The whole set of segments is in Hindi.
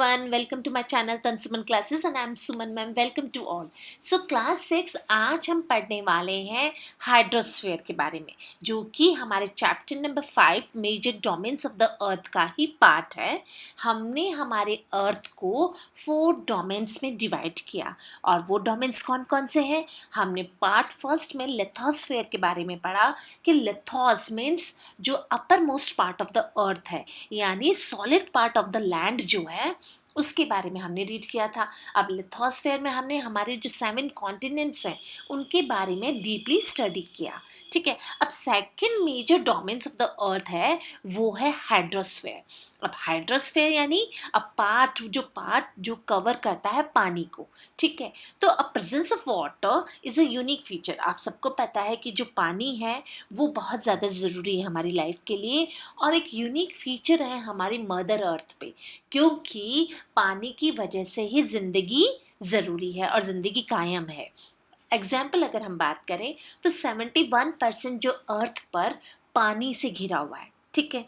everyone, welcome to my channel Tansuman Classes and I am Suman ma'am. Welcome to all. So class 6 आज हम पढ़ने वाले हैं हाइड्रोस्फीयर के बारे में, जो कि हमारे chapter number 5 major domains of the earth का ही पार्ट है। हमने हमारे अर्थ को 4 डोमेन्स में डिवाइड किया और वो डोमेन्स कौन कौन से हैं। हमने पार्ट फर्स्ट में लिथोस्फीयर के बारे में पढ़ा कि लिथोस मीन्स जो upper most part of the earth है, यानी solid part of the land जो है उसके बारे में हमने रीड किया था। अब लिथोस्फीयर में हमने हमारे जो 7 कॉन्टिनेंट्स हैं उनके बारे में डीपली स्टडी किया। ठीक है, अब second major domains of the earth है वो है हाइड्रोस्फीयर। अब हाइड्रोस्फीयर यानी पार्ट जो कवर करता है पानी को। ठीक है, तो a presence of water is a unique feature. आप सबको पता है कि जो पानी है वो बहुत ज़्यादा ज़रूरी है हमारी लाइफ के लिए और एक यूनिक फीचर है हमारी मदर अर्थ पे, क्योंकि पानी की वजह से ही ज़िंदगी ज़रूरी है और ज़िंदगी कायम है। एग्जाम्पल अगर हम बात करें तो 71% जो अर्थ पर पानी से घिरा हुआ है। ठीक है,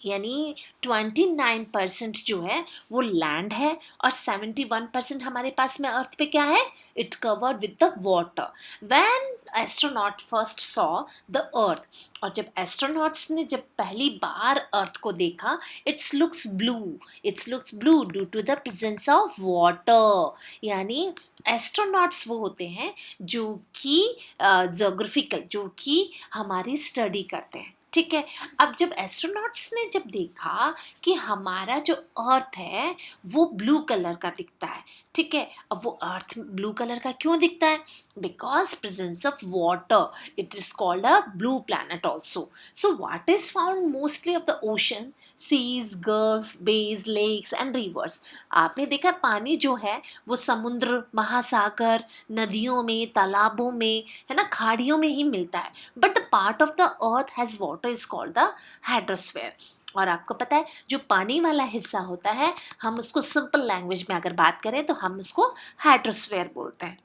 यानी 29% जो है वो लैंड है और 71% हमारे पास में अर्थ पे क्या है, it covered with the water. When astronaut first saw the earth, और जब एस्ट्रोनॉट्स ने जब पहली बार अर्थ को देखा, it's looks blue due to the presence of water. यानी एस्ट्रोनॉट्स वो होते हैं जो कि जोग्राफिकल, जो कि हमारी स्टडी करते हैं। ठीक है, अब जब एस्ट्रोनॉट्स ने जब देखा कि हमारा जो अर्थ है वो ब्लू कलर का दिखता है। ठीक है, अब वो अर्थ ब्लू कलर का क्यों दिखता है? Because presence of water, it is called a blue planet also. So what is found mostly of the ocean, seas, gulf, bays, lakes and rivers. आपने देखा पानी जो है वो समुद्र, महासागर, नदियों में, तालाबों में, है ना, खाड़ियों में ही मिलता है। But the part of the earth has water is called the hydrosphere. और आपको पता है जो पानी वाला हिस्सा होता है, हम उसको सिंपल लैंग्वेज में अगर बात करें तो हम उसको हाइड्रोस्फीयर बोलते हैं।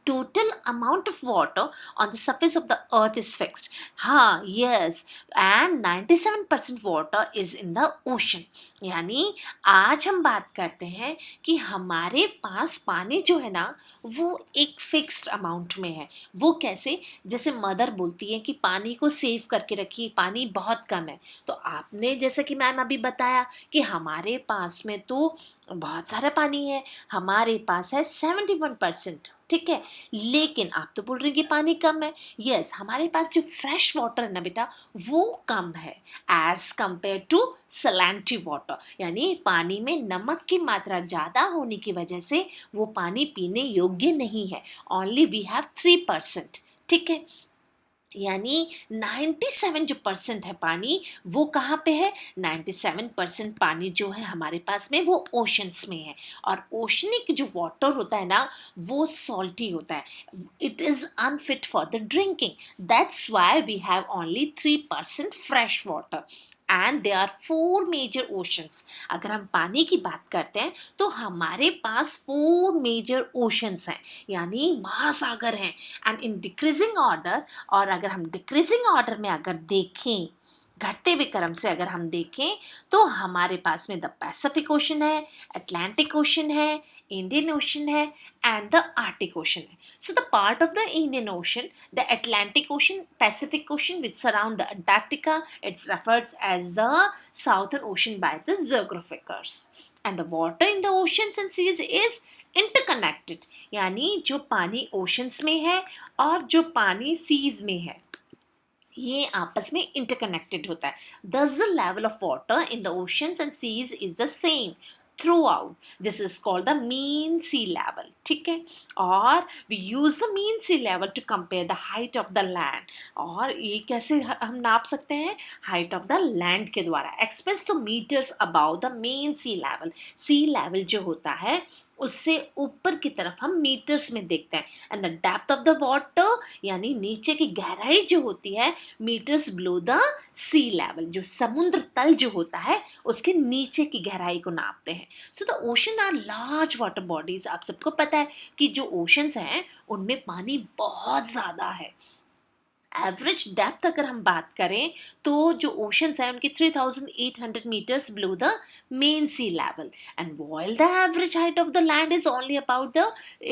Total amount of water on the surface of the earth is fixed. हाँ, yes, and 97% water is in the ocean. यानी आज हम बात करते हैं कि हमारे पास पानी जो है ना वो एक फिक्स्ड अमाउंट में है। वो कैसे? जैसे मदर बोलती है कि पानी को सेव करके रखिए, पानी बहुत कम है। तो आपने जैसा कि मैम अभी बताया कि हमारे पास में तो बहुत सारा पानी है, हमारे पास है 71%। ठीक है, लेकिन आप तो बोल रहे हैं कि पानी कम है। यस, हमारे पास जो फ्रेश वाटर है ना बेटा वो कम है as compare to salinity water. यानी पानी में नमक की मात्रा ज़्यादा होने की वजह से वो पानी पीने योग्य नहीं है। Only we have 3%। ठीक है, यानी 97 जो परसेंट है पानी वो कहाँ पे है? 97% पानी जो है हमारे पास में वो ओशंस में है। और ओशनिक जो वाटर होता है ना वो सॉल्टी होता है, it is unfit for the drinking. That's why we have only 3% fresh water and they are 4 major oceans. अगर हम पानी की बात करते हैं तो हमारे पास 4 मेजर ओशंस हैं, यानी महासागर हैं, एंड इन डिक्रीजिंग ऑर्डर। और अगर हम डिक्रीजिंग ऑर्डर में अगर देखें, घटते हुए क्रम से अगर हम देखें तो हमारे पास में द पैसिफिक ओशन है, अटलांटिक ओशन है, इंडियन ओशन है एंड द आर्टिक ओशन है। So the part of the Indian ocean, the Atlantic ocean, Pacific ocean which surround the Antarctica, it's referred as the southern ocean by the geographers. And the water in the oceans and seas is interconnected, यानी जो पानी ओशंस में है और जो पानी सीज में है ये आपस में इंटरकनेक्टेड होता है। Thus the level of water in the oceans and seas is the same throughout. This is called the mean sea level. ठीक है, और we use the mean sea level to compare the height of the land. और ये कैसे हम नाप सकते हैं? height of the land के द्वारा, express the meters above the mean sea level. sea level जो होता है उससे ऊपर की तरफ हम मीटर्स में देखते हैं। And the depth of the water, यानी नीचे की गहराई जो होती है, metres below the sea level, जो समुद्र तल जो होता है उसके नीचे की गहराई को नापते हैं। So the ocean are large water bodies. आप सबको पता है कि जो ओशंस हैं उनमें पानी बहुत ज़्यादा है। एवरेज डेप्थ अगर हम बात करें तो जो ओशंस हैं उनकी 3,800 metres below the mean sea level, and while the average height of the land is only about the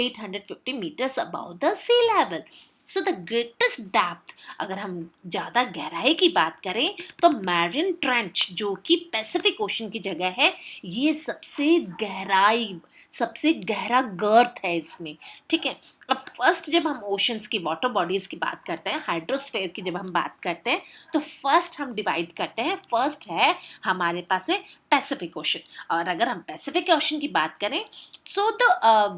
850 meters above the sea level. So the greatest depth, अगर हम ज़्यादा गहराई की बात करें तो मैरिन ट्रेंच जो कि पैसिफिक ओशन की जगह है, ये सबसे गहरा गर्थ है इसमें, ठीक है। अब फर्स्ट जब हम ओशंस की वाटर बॉडीज की बात करते हैं, हाइड्रोस्फेयर की जब हम बात करते हैं, तो फर्स्ट हम डिवाइड करते हैं। फर्स्ट है हमारे पास है पैसिफिक ओशन, और अगर हम पैसिफिक ओशन की बात करें so the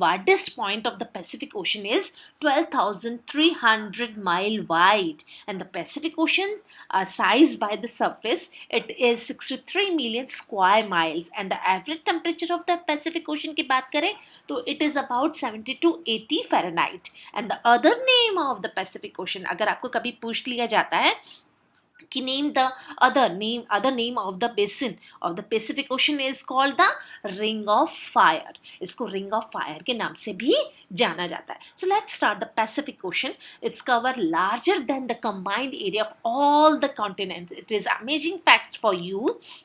widest point of the Pacific ocean is 12,300 mile wide, and the Pacific Ocean size by the surface, it is 63 million square miles, and the average temperature of the Pacific Ocean की बात करें तो it is about 70 to 80 Fahrenheit. And the other name of the Pacific Ocean, अगर आपको कभी पूछ लिया जाता है कि name the other name of the basin of the Pacific Ocean is called the Ring of Fire. इसको Ring of Fire के नाम से भी जाना जाता है. So let's start the Pacific Ocean. It's cover larger than the combined area of all the continents. It is amazing facts for you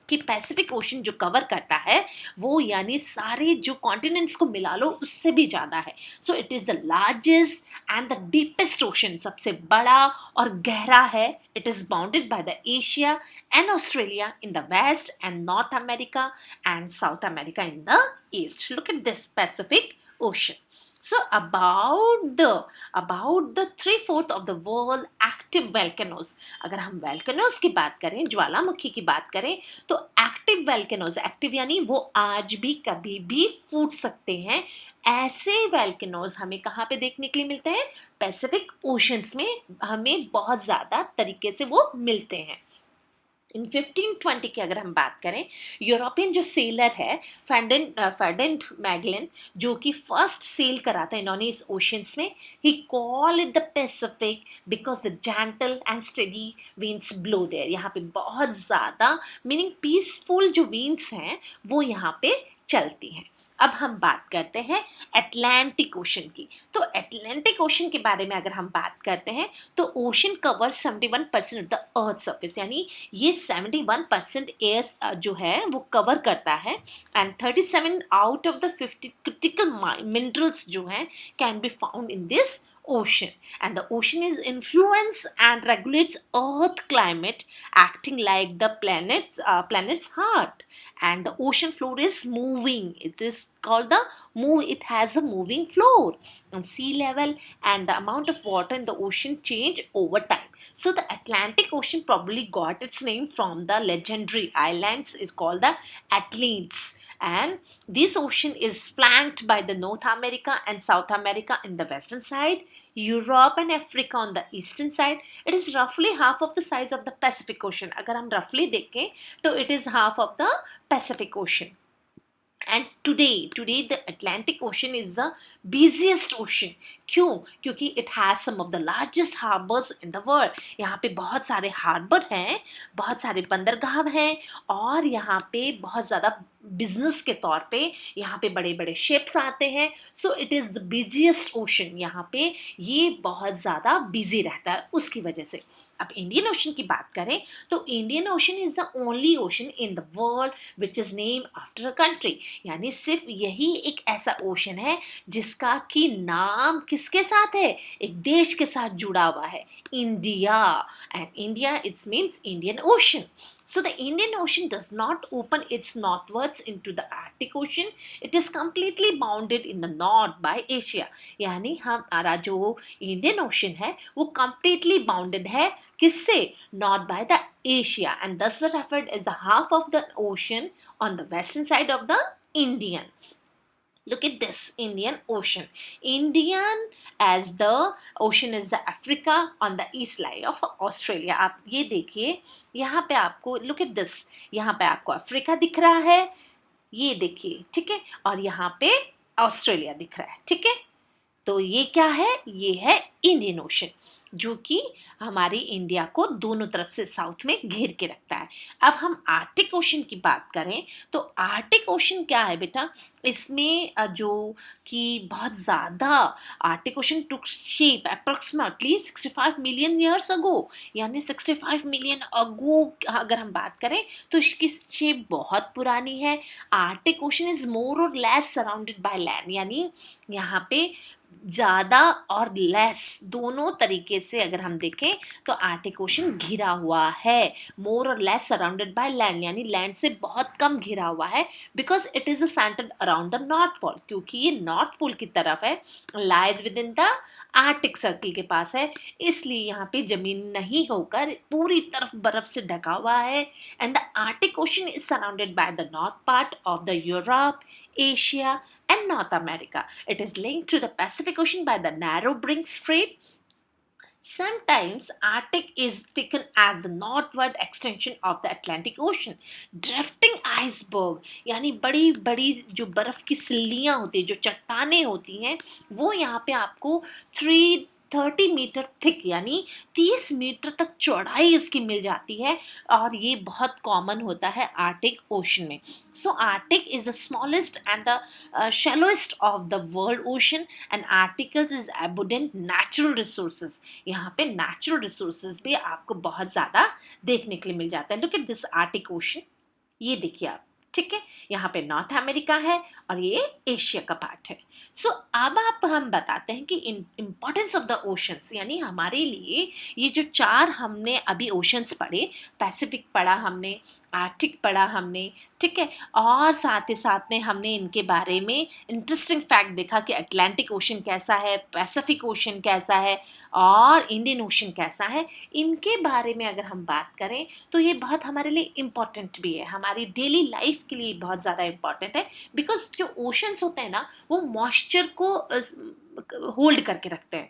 कि Pacific Ocean जो cover करता है वो यानी सारे जो continents को मिला लो उससे भी ज़्यादा है. So it is the largest and the deepest ocean, सबसे बड़ा और गहरा है. It is bounded by the Asia and Australia in the west and North America and South America in the east. Look at this Pacific Ocean. So about the 3/4 of the world active volcanoes, अगर हम volcanoes की बात करें, ज्वालामुखी की बात करें, तो active volcanoes, active यानी वो आज भी कभी भी फूट सकते हैं. ऐसे वैल्केनोज हमें कहाँ पे देखने के लिए मिलते हैं? पैसिफिक ओशंस में हमें बहुत ज़्यादा तरीके से वो मिलते हैं. इन 1520 की अगर हम बात करें, यूरोपियन जो सेलर है फर्डिनेंड मैगलन, जो कि फर्स्ट सेल करा था इन्होंने इस ओशंस में, he call it the Pacific because the gentle and steady winds blow there. यहाँ पे बहुत ज़्यादा मीनिंग पीसफुल जो विंड्स हैं वो यहाँ पे चलती हैं. अब हम बात करते हैं अटलांटिक ओशन की. तो अटलांटिक ओशन के बारे में अगर हम बात करते हैं तो ocean cover 71% of the earth surface, यानी ये 71% एयर जो है वो कवर करता है. And 37 out of the 50 critical minerals जो हैं can be found in this ocean, and the ocean is influence and regulates earth climate, acting like the planet's heart. And the ocean floor is moving, it is called it has a moving floor, and sea level and the amount of water in the ocean change over time. So the Atlantic Ocean probably got its name from the legendary islands is called the Atlantes, and this ocean is flanked by the North America and South America in the western side, Europe and Africa on the eastern side. It is roughly half of the size of the Pacific Ocean. अगर हम roughly देखें तो it is half of the Pacific Ocean. And today the Atlantic Ocean is the busiest ocean. क्यों? क्योंकि it has some of the largest harbors in the world. यहाँ पे बहुत सारे हार्बर हैं, बहुत सारे बंदरगाह हैं, और यहाँ पे बहुत ज़्यादा बिजनेस के तौर पे यहाँ पे बड़े बड़े शिप्स आते हैं. So it is the busiest ocean. यहाँ पे ये बहुत ज़्यादा बिजी रहता है उसकी वजह से. अब इंडियन ओशन की बात करें तो Indian ocean is the only ocean in the world which is name after a country. यानी सिर्फ यही एक ऐसा ओशन है जिसका कि नाम किसके साथ है? एक देश के साथ जुड़ा हुआ है, India. And India it's means Indian ocean. So the Indian Ocean does not open its northwards into the Arctic Ocean. It is completely bounded in the north by Asia. यानी हमारा जो Indian Ocean है वो completely bounded है किससे? North by the Asia, and thus referred as the half of the ocean on the western side of the Indian. Look at this Indian Ocean. Indian as the ocean is the Africa on the east side of Australia. आप ये देखिए यहाँ पे आपको look at this, यहाँ पे आपको अफ्रीका दिख रहा है, ये देखिए, ठीक है, और यहाँ पे ऑस्ट्रेलिया दिख रहा है, ठीक है. तो ये क्या है, ये है इंडियन ओशन, जो कि हमारी इंडिया को दोनों तरफ से साउथ में घेर के रखता है। अब हम आर्टिक ओशन की बात करें तो आर्टिक ओशन क्या है बेटा, इसमें जो कि बहुत ज़्यादा Arctic ocean took shape approximately 65 million years ago, यानी 65 मिलियन अगो अगर हम बात करें तो इसकी शेप बहुत पुरानी है। आर्टिक ओशन इज मोर और लेस सराउंडेड बाय लैंड, यानी यहाँ पे ज़्यादा और लेस दोनों तरीके से अगर हम देखें तो आर्टिक ओशन घिरा हुआ है, मोर और लेस सराउंडेड बाय लैंड, यानी लैंड से बहुत कम घिरा हुआ है, because it is centred around the North Pole, क्योंकि ये नॉर्थ पोल की तरफ है, lies within the Arctic Circle के पास है, इसलिए यहाँ पे जमीन नहीं होकर पूरी तरफ बर्फ से ढका हुआ है। And the Arctic ocean is surrounded by the north part of the Europe, Asia, and North America. It is linked to the Pacific Ocean by the narrow Bering Strait. Sometimes Arctic is taken as the northward extension of the Atlantic Ocean. Drifting iceberg, यानी बड़ी बड़ी जो बर्फ की सिल्लियाँ होती हैं, जो चट्टानें होती हैं, वो यहाँ पे आपको 330 मीटर थिक, यानी 30 मीटर तक चौड़ाई उसकी मिल जाती है, और ये बहुत कॉमन होता है आर्टिक ओशन में। So Arctic is the smallest and the shallowest of the world ocean, and articles is abundant natural resources, यहाँ पे नेचुरल रिसोर्सेज भी आपको बहुत ज़्यादा देखने के लिए मिल जाता है। Look at this Arctic ocean, ये देखिए आप, ठीक है, यहाँ पे नॉर्थ अमेरिका है और ये एशिया का पार्ट है। सो अब आप हम बताते हैं कि इम्पोर्टेंस ऑफ द ओशंस, यानी हमारे लिए ये जो चार हमने अभी ओशंस पढ़े, पैसिफिक पढ़ा हमने, आर्टिक पढ़ा हमने, ठीक है, और साथ ही साथ में हमने इनके बारे में इंटरेस्टिंग फैक्ट देखा कि अटलांटिक ओशन कैसा है, पैसिफिक ओशन कैसा है और इंडियन ओशन कैसा है। इनके बारे में अगर हम बात करें तो ये बहुत हमारे लिए इम्पॉर्टेंट भी है, हमारी डेली लाइफ के लिए बहुत ज़्यादा इम्पॉर्टेंट है, बिकॉज जो ओशंस होते हैं ना वो मॉइस्चर को होल्ड करके रखते हैं।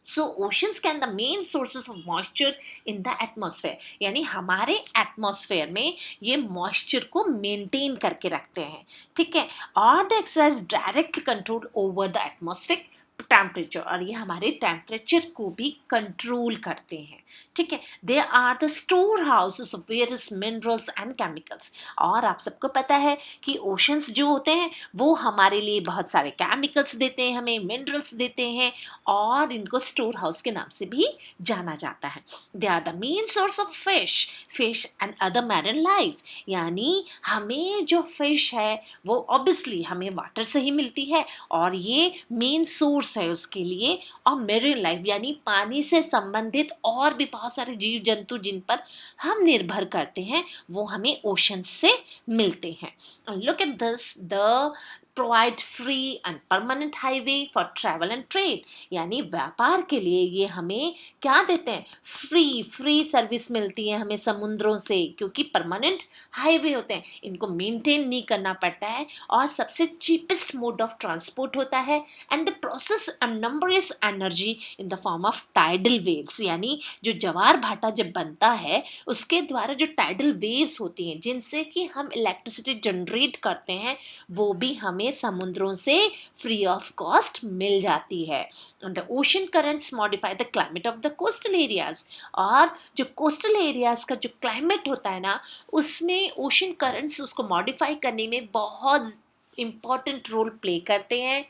So oceans can the main sources of moisture in the atmosphere, यानी हमारे एटमॉस्फेयर में ये मॉइस्चर को मेंटेन करके रखते हैं, ठीक है, और the exercise direct control over the atmospheric temperature, और ये हमारे टेम्परेचर को भी कंट्रोल करते हैं, ठीक है। They are the storehouses of various minerals and chemicals, और आप सबको पता है कि ओशंस जो होते हैं वो हमारे लिए बहुत सारे केमिकल्स देते हैं, हमें मिनरल्स देते हैं, और इनको स्टोर हाउस के नाम से भी जाना जाता है। They are the main source of fish and other marine life, यानी हमें जो फिश है वो ऑब्वियसली हमें वाटर से ही मिलती है, और ये मेन सोर्स है उसके लिए, और मेरीन लाइफ यानी पानी से संबंधित और भी बहुत सारे जीव जंतु जिन पर हम निर्भर करते हैं वो हमें ओशन से मिलते हैं। Look at this, the provide free and permanent highway for travel and trade, यानी व्यापार के लिए ये हमें क्या देते हैं, फ्री सर्विस मिलती है हमें समुद्रों से, क्योंकि परमानेंट हाईवे होते हैं, इनको मेंटेन नहीं करना पड़ता है, और सबसे चीपेस्ट मोड ऑफ ट्रांसपोर्ट होता है, and the process numberless energy in the form of tidal waves, यानी जो ज्वार भाटा जब बनता है उसके द्वारा जो टाइडल वेव्स होती हैं जिनसे कि हम इलेक्ट्रिसिटी जनरेट करते हैं, वो भी हमें समुद्रों से फ्री ऑफ कॉस्ट मिल जाती है। The ocean currents modify the climate of the coastal areas, और जो कोस्टल एरियाज का जो क्लाइमेट होता है ना उसमें ओशन करंट्स उसको मॉडिफाई करने में बहुत इंपॉर्टेंट रोल प्ले करते हैं।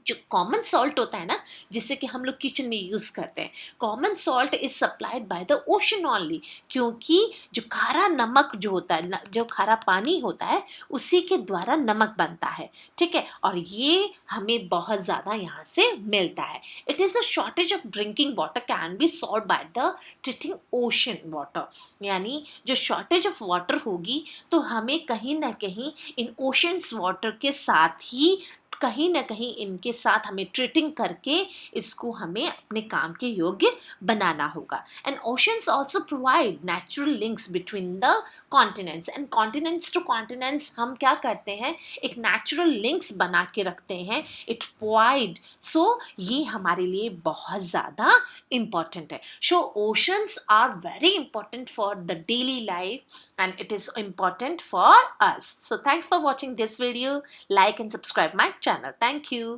जो कॉमन सॉल्ट होता है ना जिससे कि हम लोग किचन में यूज़ करते हैं, common salt is supplied by the ocean only, क्योंकि जो खारा नमक जो होता है, जो खारा पानी होता है उसी के द्वारा नमक बनता है, ठीक है, और ये हमें बहुत ज़्यादा यहाँ से मिलता है। It is the shortage of drinking water can be solve by the treating ocean water, यानी जो शॉर्टेज ऑफ वाटर होगी तो हमें कहीं ना कहीं इन ओशंस वाटर के साथ ही कहीं ना कहीं इनके साथ हमें ट्रीटिंग करके इसको हमें अपने काम के योग्य बनाना होगा। And oceans also provide natural links between the continents, and continents to continents हम क्या करते हैं, एक नेचुरल लिंक्स बना के रखते हैं, इट प्रोवाइड, सो ये हमारे लिए बहुत ज़्यादा इम्पॉर्टेंट है। So oceans are very important for the daily life and it is important for us. So thanks for watching this video. Like and subscribe my channel. Thank you.